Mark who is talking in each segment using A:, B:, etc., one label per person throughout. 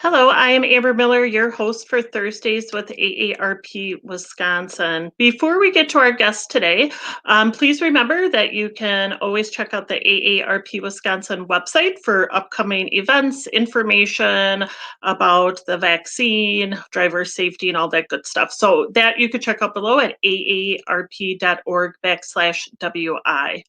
A: Hello, I am Amber Miller, your host for Thursdays with AARP Wisconsin. Before we get to our guest today, please remember that you can always check out the AARP Wisconsin website for upcoming events, information about the vaccine, driver safety, and all that good stuff. So that you could check out below at aarp.org/WI.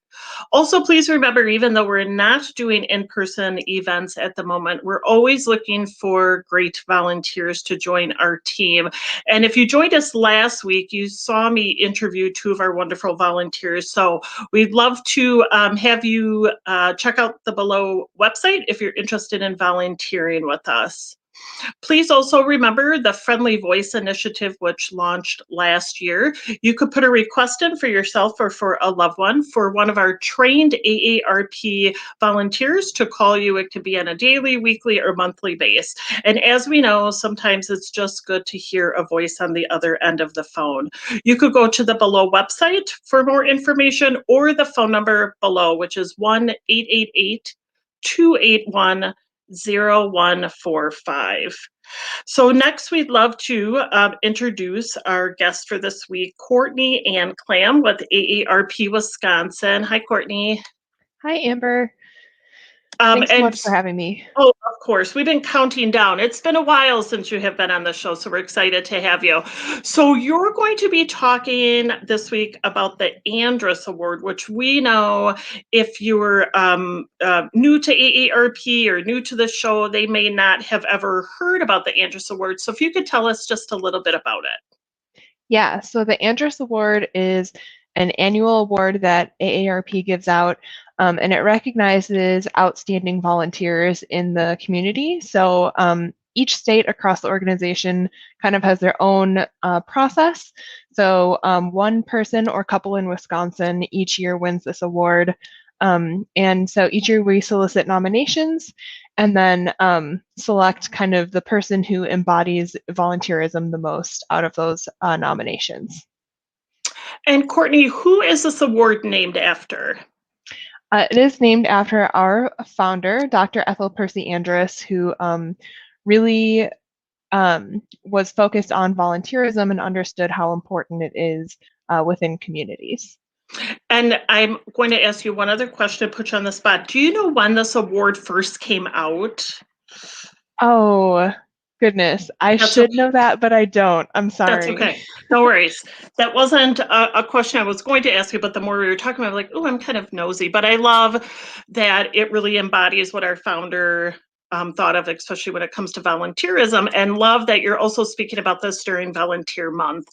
A: Also, please remember, even though we're not doing in-person events at the moment, we're always looking for great volunteers to join our team. And if you joined us last week, you saw me interview two of our wonderful volunteers. So we'd love to have you check out the below website if you're interested in volunteering with us. Please also remember the Friendly Voice Initiative, which launched last year. You could put a request in for yourself or for a loved one for one of our trained AARP volunteers to call you. It could be on a daily, weekly, or monthly basis. And as we know, sometimes it's just good to hear a voice on the other end of the phone. You could go to the below website for more information or the phone number below, which is 1-888-281 0145. So next, we'd love to introduce our guest for this week, Courtney Anclam with AARP Wisconsin. Hi, Courtney.
B: Hi, Amber. Thanks so much for having me.
A: Oh, of course. We've been counting down. It's been a while since you have been on the show, so we're excited to have you. So you're going to be talking this week about the Andrus Award, which we know if you're new to AARP or new to the show, they may not have ever heard about the Andrus Award. So if you could tell us just a little bit about it.
B: Yeah, so the Andrus Award is an annual award that AARP gives out, and it recognizes outstanding volunteers in the community. So each state across the organization kind of has their own process. So one person or couple in Wisconsin each year wins this award. And so each year we solicit nominations and then select kind of the person who embodies volunteerism the most out of those nominations.
A: And Courtney, who is this award named after?
B: It is named after our founder, Dr. Ethel Percy Andrus, who really was focused on volunteerism and understood how important it is within communities.
A: And I'm going to ask you one other question to put you on the spot. Do you know when this award first came out?
B: Oh, goodness. I should know that, but I don't. I'm sorry.
A: That's okay. No worries. That wasn't a question I was going to ask you, but the more we were talking about, I'm like, oh, I'm kind of nosy. But I love that it really embodies what our founder thought of, especially when it comes to volunteerism, and love that you're also speaking about this during Volunteer Month.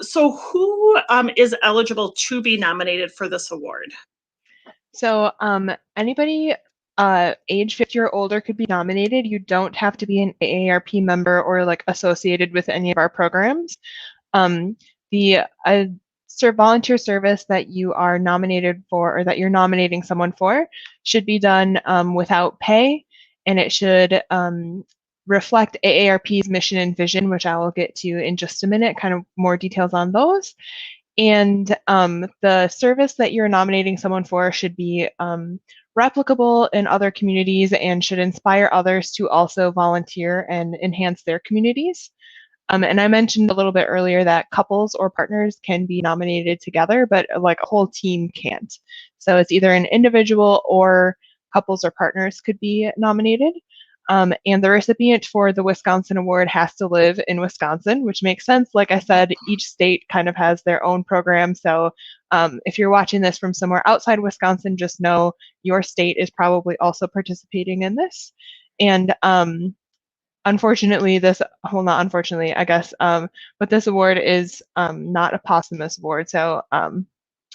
A: So who is eligible to be nominated for this award?
B: So anybody age 50 or older could be nominated. You don't have to be an AARP member or like associated with any of our programs. The volunteer service that you are nominated for or that you're nominating someone for should be done without pay, and it should reflect AARP's mission and vision, which I will get to in just a minute, kind of more details on those. And the service that you're nominating someone for should be replicable in other communities and should inspire others to also volunteer and enhance their communities. And I mentioned a little bit earlier that couples or partners can be nominated together, but like a whole team can't. So it's either an individual or couples or partners could be nominated. And the recipient for the Wisconsin Award has to live in Wisconsin, which makes sense. Like I said, each state kind of has their own program. So if you're watching this from somewhere outside Wisconsin, just know your state is probably also participating in this. And unfortunately, not unfortunately, I guess, but this award is not a posthumous award. So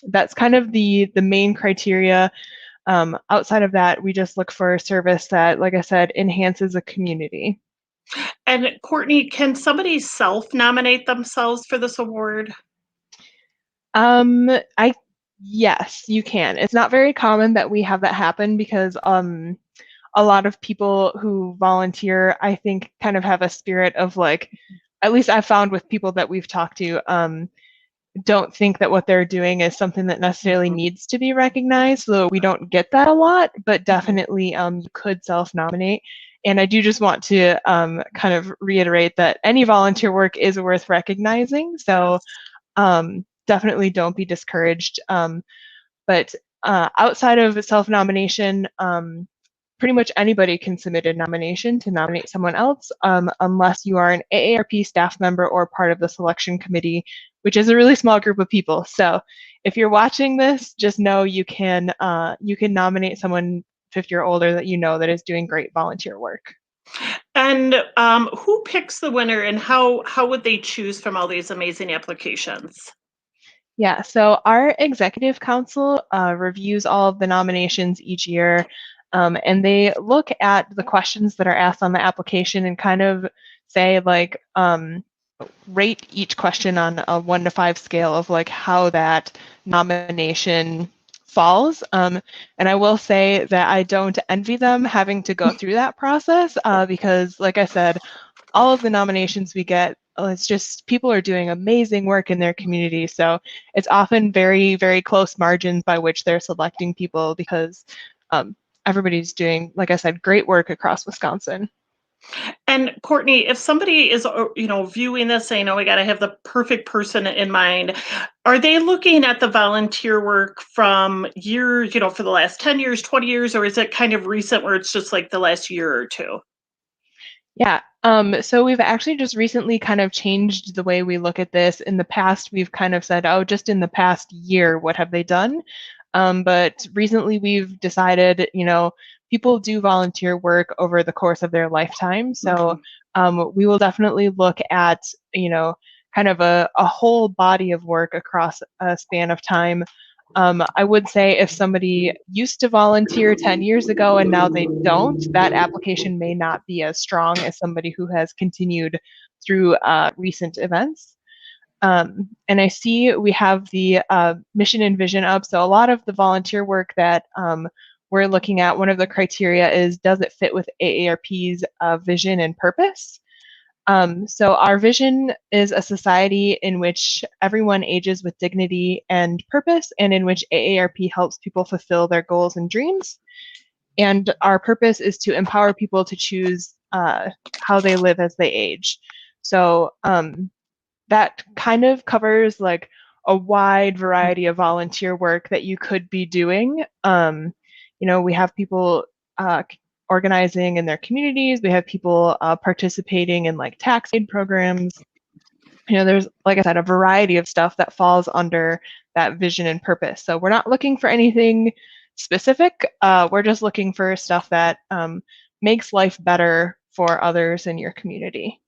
B: that's kind of the main criteria. Outside of that, we just look for a service that, like I said, enhances a community.
A: And Courtney, can somebody self-nominate themselves for this award?
B: Yes, you can. It's not very common that we have that happen because a lot of people who volunteer, I think, kind of have a spirit of like, at least I've found with people that we've talked to, don't think that what they're doing is something that necessarily needs to be recognized. So we don't get that a lot, but definitely you could self-nominate. And I do just want to kind of reiterate that any volunteer work is worth recognizing. So definitely don't be discouraged. But outside of self-nomination, pretty much anybody can submit a nomination to nominate someone else, unless you are an AARP staff member or part of the selection committee, which is a really small group of people. So if you're watching this, just know you can nominate someone 50 or older that you know that is doing great volunteer work.
A: And who picks the winner, and how would they choose from all these amazing applications?
B: Yeah, so our executive council reviews all of the nominations each year, and they look at the questions that are asked on the application and kind of say like rate each question on a 1 to 5 scale of like how that nomination falls. And I will say that I don't envy them having to go through that process because, like I said, all of the nominations we get, it's just people are doing amazing work in their community. So it's often very, very close margins by which they're selecting people because everybody's doing, like I said, great work across Wisconsin.
A: And Courtney, if somebody is, viewing this saying, "Oh, we got to have the perfect person in mind," are they looking at the volunteer work from years, for the last 10 years, 20 years, or is it kind of recent where it's just like the last year or two?
B: Yeah, so we've actually just recently kind of changed the way we look at this. In the past, we've kind of said, oh, just in the past year, what have they done? But recently we've decided, people do volunteer work over the course of their lifetime. So we will definitely look at, kind of a whole body of work across a span of time. I would say if somebody used to volunteer 10 years ago and now they don't, that application may not be as strong as somebody who has continued through recent events. And I see we have the mission and vision up. So a lot of the volunteer work that we're looking at, one of the criteria is, does it fit with AARP's vision and purpose? So our vision is a society in which everyone ages with dignity and purpose, and in which AARP helps people fulfill their goals and dreams. And our purpose is to empower people to choose how they live as they age. So that kind of covers like a wide variety of volunteer work that you could be doing. We have people organizing in their communities. We have people participating in like tax aid programs. There's, like I said, a variety of stuff that falls under that vision and purpose. So we're not looking for anything specific. We're just looking for stuff that makes life better for others in your community.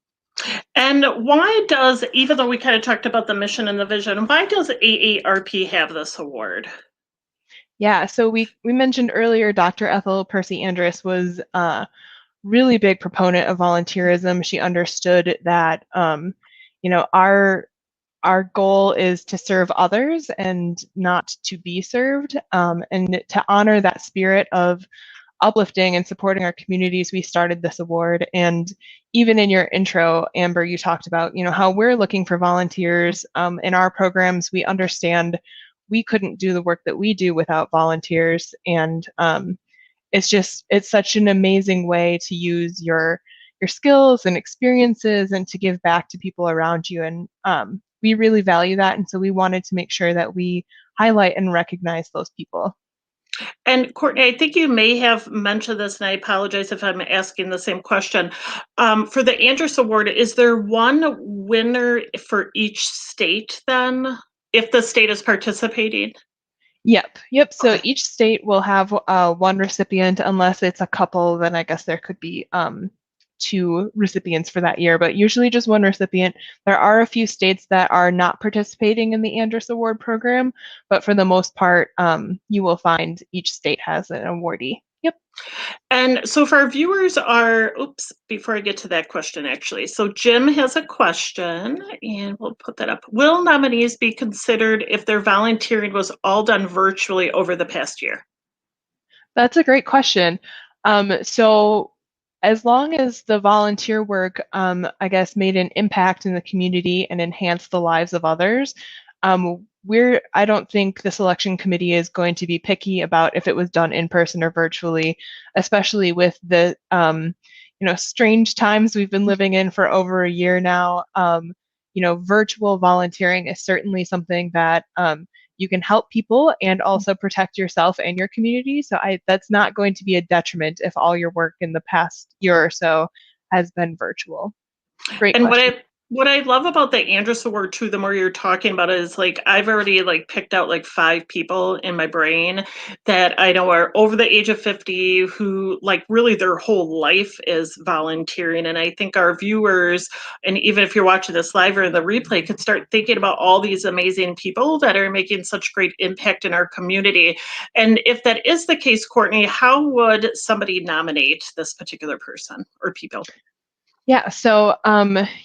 A: And why does, even though we kind of talked about the mission and the vision, why does AARP have this award?
B: Yeah, so we mentioned earlier Dr. Ethel Percy Andrus was a really big proponent of volunteerism. She understood that our goal is to serve others and not to be served, and to honor that spirit of uplifting and supporting our communities, we started this award. And even in your intro, Amber, you talked about, how we're looking for volunteers in our programs. We understand we couldn't do the work that we do without volunteers. And it's such an amazing way to use your skills and experiences and to give back to people around you. And we really value that. And so we wanted to make sure that we highlight and recognize those people.
A: And Courtney, I think you may have mentioned this, and I apologize if I'm asking the same question. For the Andrus Award, is there one winner for each state then, if the state is participating?
B: Yep. So
A: Okay.
B: each state will have one recipient, unless it's a couple, then I guess there could be two recipients for that year, but usually just one recipient. There are a few states that are not participating in the Andrus Award program, but for the most part, you will find each state has an awardee. Yep.
A: And so for our viewers before I get to that question, actually, so Jim has a question, and we'll put that up. Will nominees be considered if their volunteering was all done virtually over the past year?
B: That's a great question. So as long as the volunteer work, I guess, made an impact in the community and enhanced the lives of others, I don't think the selection committee is going to be picky about if it was done in person or virtually, especially with the, strange times we've been living in for over a year now, virtual volunteering is certainly something that you can help people and also protect yourself and your community. So that's not going to be a detriment if all your work in the past year or so has been virtual. Great
A: And
B: question.
A: what I love about the Andrus Award too, the more you're talking about it, is like I've already like picked out like 5 people in my brain that I know are over the age of 50 who like really their whole life is volunteering. And I think our viewers, and even if you're watching this live or the replay, could start thinking about all these amazing people that are making such great impact in our community. And if that is the case, Courtney, how would somebody nominate this particular person or people?
B: Yeah, so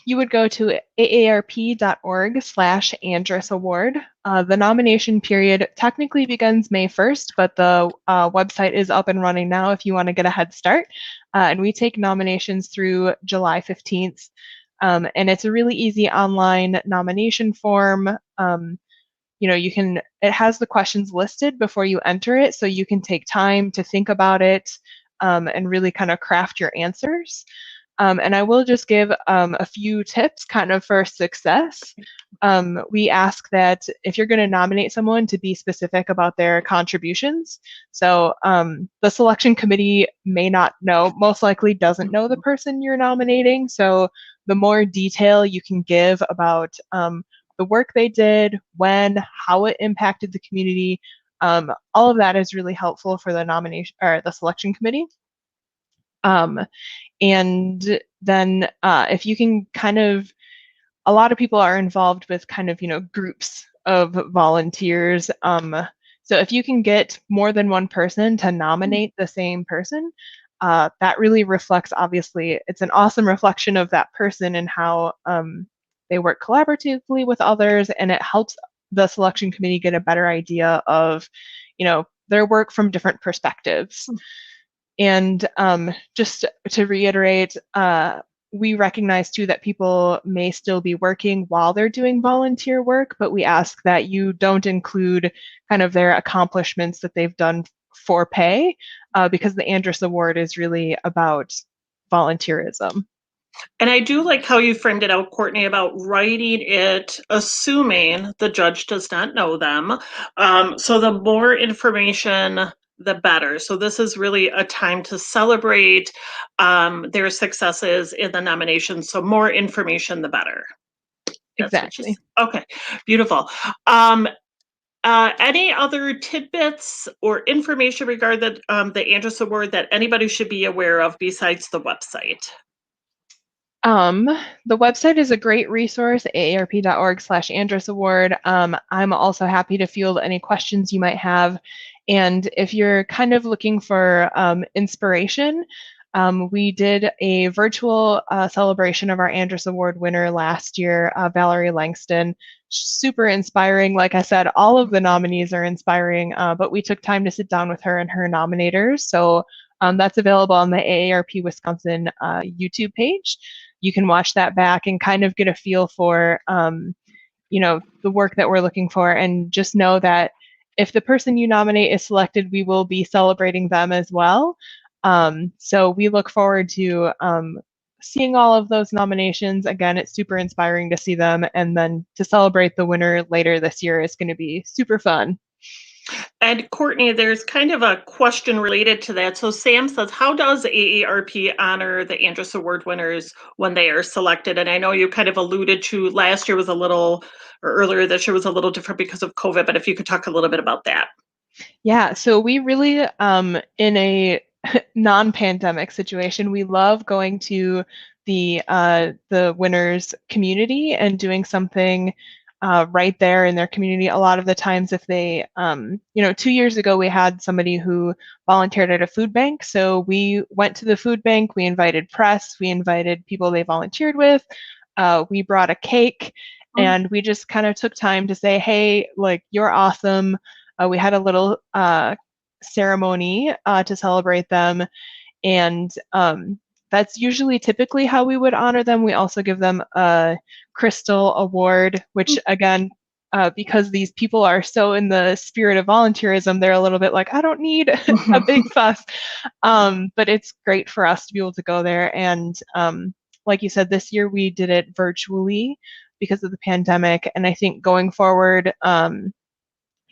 B: you would go to aarp.org/Andrus Award. The nomination period technically begins May 1st, but the website is up and running now if you want to get a head start. And we take nominations through July 15th. And it's a really easy online nomination form. It has the questions listed before you enter it, so you can take time to think about it and really kind of craft your answers. And I will just give a few tips kind of for success. We ask that if you're going to nominate someone to be specific about their contributions. So the selection committee may not know, most likely doesn't know the person you're nominating. So the more detail you can give about the work they did, when, how it impacted the community, all of that is really helpful for the nomination or the selection committee. And then if you can a lot of people are involved with groups of volunteers. So if you can get more than one person to nominate the same person, that really reflects, obviously, it's an awesome reflection of that person and how they work collaboratively with others, and it helps the selection committee get a better idea of, their work from different perspectives. And just to reiterate, we recognize too that people may still be working while they're doing volunteer work, but we ask that you don't include kind of their accomplishments that they've done for pay, because the Andrus Award is really about volunteerism.
A: And I do like how you framed it out, Courtney, about writing it, assuming the judge does not know them. So the more information, the better. So this is really a time to celebrate their successes in the nomination. So more information, the better.
B: Exactly.
A: Okay, beautiful. Any other tidbits or information regarding the Andrus Award that anybody should be aware of besides the website?
B: The website is a great resource, aarp.org/Andrus Award. I'm also happy to field any questions you might have. And if you're kind of looking for inspiration, we did a virtual celebration of our Andrus Award winner last year, Valerie Langston. Super inspiring. Like I said, all of the nominees are inspiring, but we took time to sit down with her and her nominators. So that's available on the AARP Wisconsin YouTube page. You can watch that back and kind of get a feel for, the work that we're looking for, and just know that if the person you nominate is selected, we will be celebrating them as well. So we look forward to seeing all of those nominations. Again, it's super inspiring to see them, and then to celebrate the winner later this year is going to be super fun.
A: And Courtney, there's kind of a question related to that. So Sam says, how does AARP honor the Andrus Award winners when they are selected? And I know you kind of alluded to last year was a little, or earlier this year was a little different because of COVID, but if you could talk a little bit about that.
B: Yeah, so we really, in a non-pandemic situation, we love going to the winners' community and doing something right there in their community. A lot of the times, if they, 2 years ago, we had somebody who volunteered at a food bank. So we went to the food bank, we invited press, we invited people they volunteered with, we brought a cake, and we just kind of took time to say, hey, like, you're awesome. We had a little ceremony to celebrate them, and that's usually typically how we would honor them. We also give them a crystal award, which again, because these people are so in the spirit of volunteerism, they're a little bit like, I don't need a big fuss. But it's great for us to be able to go there. And like you said, this year we did it virtually because of the pandemic. And I think going forward,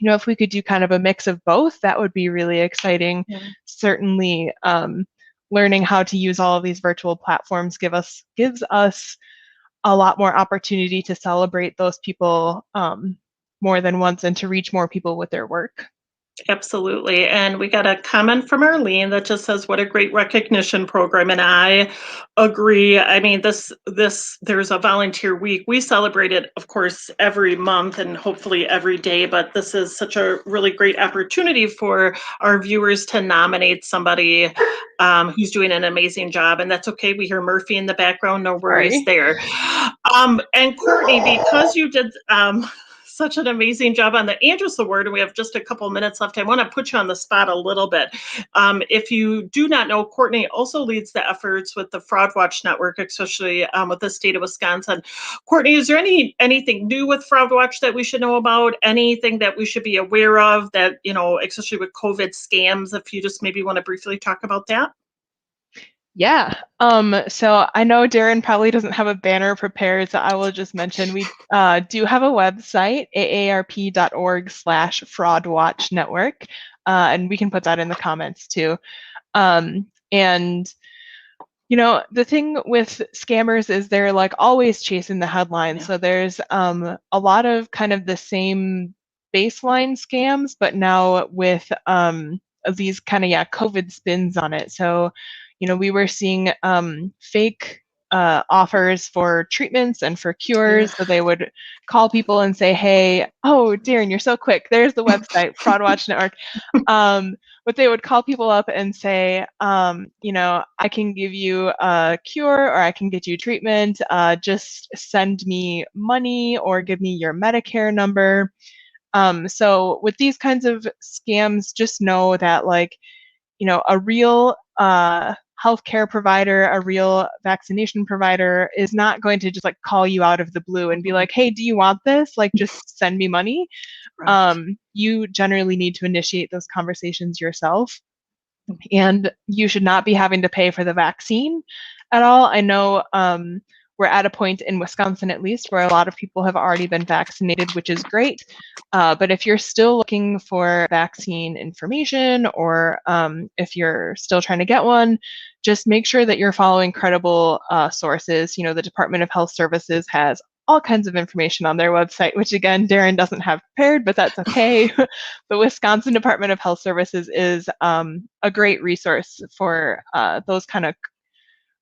B: if we could do kind of a mix of both, that would be really exciting.
A: Yeah.
B: Certainly, learning how to use all of these virtual platforms gives us a lot more opportunity to celebrate those people more than once and to reach more people with their work.
A: Absolutely. And we got a comment from Arlene that just says, what a great recognition program. And I agree. I mean, there's a volunteer week. We celebrate it, of course, every month and hopefully every day, but this is such a really great opportunity for our viewers to nominate somebody who's doing an amazing job. And that's okay. We hear Murphy in the background. No worries there. And Courtney, because you did such an amazing job on the Andrus Award, and we have just a couple minutes left, I want to put you on the spot a little bit. If you do not know, Courtney also leads the efforts with the Fraud Watch Network, especially with the state of Wisconsin. Courtney, is there anything new with Fraud Watch that we should know about? Anything that we should be aware of that, especially with COVID scams, if you just maybe want to briefly talk about that?
B: Yeah. So I know Darren probably doesn't have a banner prepared, so I will just mention we do have a website, aarp.org/fraudwatchnetwork, and we can put that in the comments too. And the thing with scammers is they're like always chasing the headlines. Yeah. So there's a lot of kind of the same baseline scams, but now with these kind of COVID spins on it. So we were seeing fake offers for treatments and for cures. Yeah. So they would call people and say, hey, oh, Darren, you're so quick. There's the website, Fraud Watch Network. But they would call people up and say, I can give you a cure or I can get you treatment. Just send me money or give me your Medicare number. So with these kinds of scams, just know that a real healthcare provider, a real vaccination provider is not going to just call you out of the blue and be like, hey, do you want this? Just send me money. Right. You generally need to initiate those conversations yourself. And you should not be having to pay for the vaccine at all. I know we're at a point in Wisconsin, at least, where a lot of people have already been vaccinated, which is great. But if you're still looking for vaccine information or if you're still trying to get one, just make sure that you're following credible sources. The Department of Health Services has all kinds of information on their website, which again, Darren doesn't have prepared, but that's okay. The Wisconsin Department of Health Services is a great resource for those kind of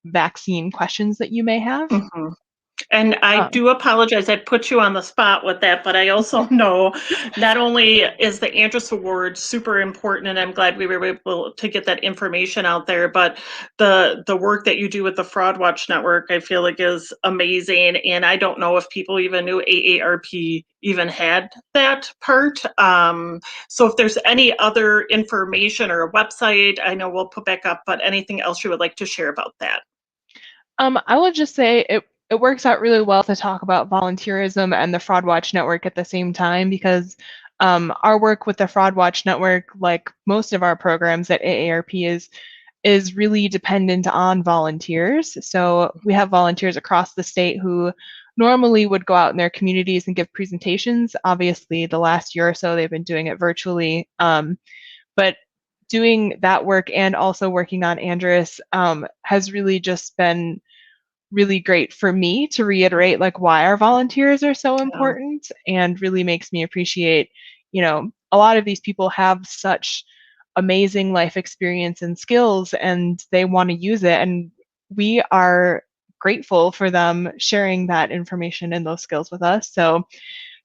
B: vaccine questions that you may have.
A: Mm-hmm. And I do apologize, I put you on the spot with that, but I also know not only is the Andrus Award super important, and I'm glad we were able to get that information out there, but the work that you do with the Fraud Watch Network, I feel like is amazing. And I don't know if people even knew AARP even had that part. So if there's any other information or a website, I know we'll put back up, but anything else you would like to share about that?
B: I will just say it works out really well to talk about volunteerism and the Fraud Watch Network at the same time because our work with the Fraud Watch Network, like most of our programs at AARP, is really dependent on volunteers. So we have volunteers across the state who normally would go out in their communities and give presentations. Obviously, the last year or so, they've been doing it virtually. But doing that work and also working on Andrus has really just been really great for me to reiterate why our volunteers are so important and really makes me appreciate, a lot of these people have such amazing life experience and skills and they want to use it. And we are grateful for them sharing that information and those skills with us. So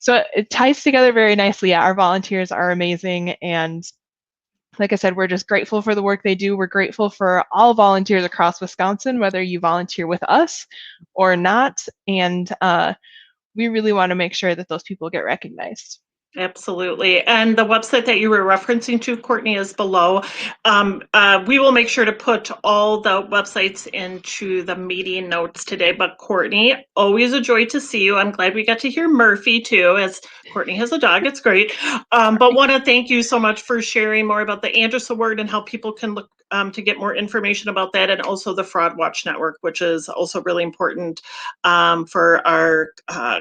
B: it ties together very nicely. Our volunteers are amazing. And like I said, we're just grateful for the work they do. We're grateful for all volunteers across Wisconsin, whether you volunteer with us or not. And we really want to make sure that those people get recognized.
A: Absolutely. And the website that you were referencing to, Courtney, is below. We will make sure to put all the websites into the meeting notes today. But Courtney, always a joy to see you. I'm glad we got to hear Murphy too, as Courtney has a dog. It's great. But want to thank you so much for sharing more about the Andrus Award and how people can look to get more information about that, and also the Fraud Watch Network, which is also really important for our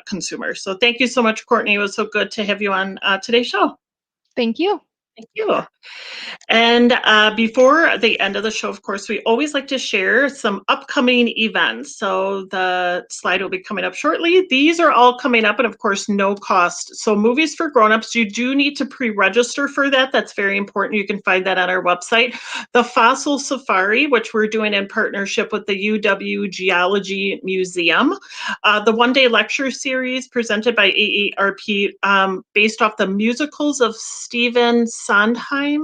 A: consumers. So thank you so much, Courtney. It was so good to have you on today's show.
B: Thank you.
A: Thank you. And before the end of the show, of course, we always like to share some upcoming events. So the slide will be coming up shortly. These are all coming up, and of course, no cost. So Movies for Grownups, you do need to pre-register for that. That's very important. You can find that on our website. The Fossil Safari, which we're doing in partnership with the UW Geology Museum. The one-day lecture series presented by AARP based off the musicals of Stephen Sondheim.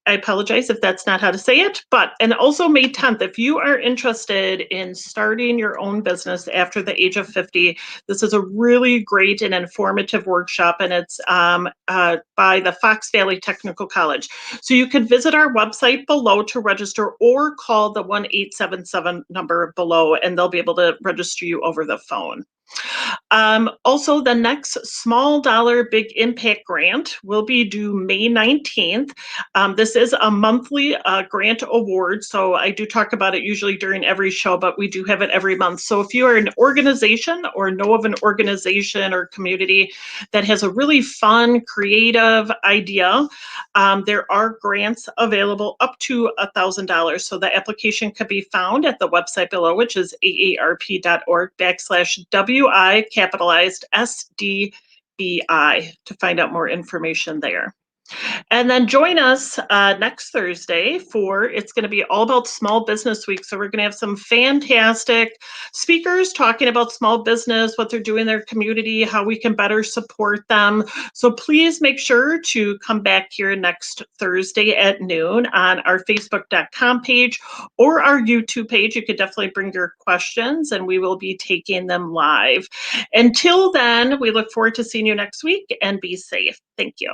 A: I apologize if that's not how to say it, and also May 10th, if you are interested in starting your own business after the age of 50, this is a really great and informative workshop, and it's by the Fox Valley Technical College. So you can visit our website below to register, or call the 1-877 number below, and they'll be able to register you over the phone. Also, the next Small Dollar Big Impact Grant will be due May 19th. This is a monthly grant award, so I do talk about it usually during every show, but we do have it every month. So if you are an organization or know of an organization or community that has a really fun, creative idea, there are grants available up to $1,000. So the application can be found at the website below, which is aarp.org/WI capitalized SDBI to find out more information there. And then join us next Thursday it's going to be all about Small Business Week. So we're going to have some fantastic speakers talking about small business, what they're doing in their community, how we can better support them. So please make sure to come back here next Thursday at noon on our Facebook.com page or our YouTube page. You could definitely bring your questions and we will be taking them live. Until then, we look forward to seeing you next week, and be safe. Thank you.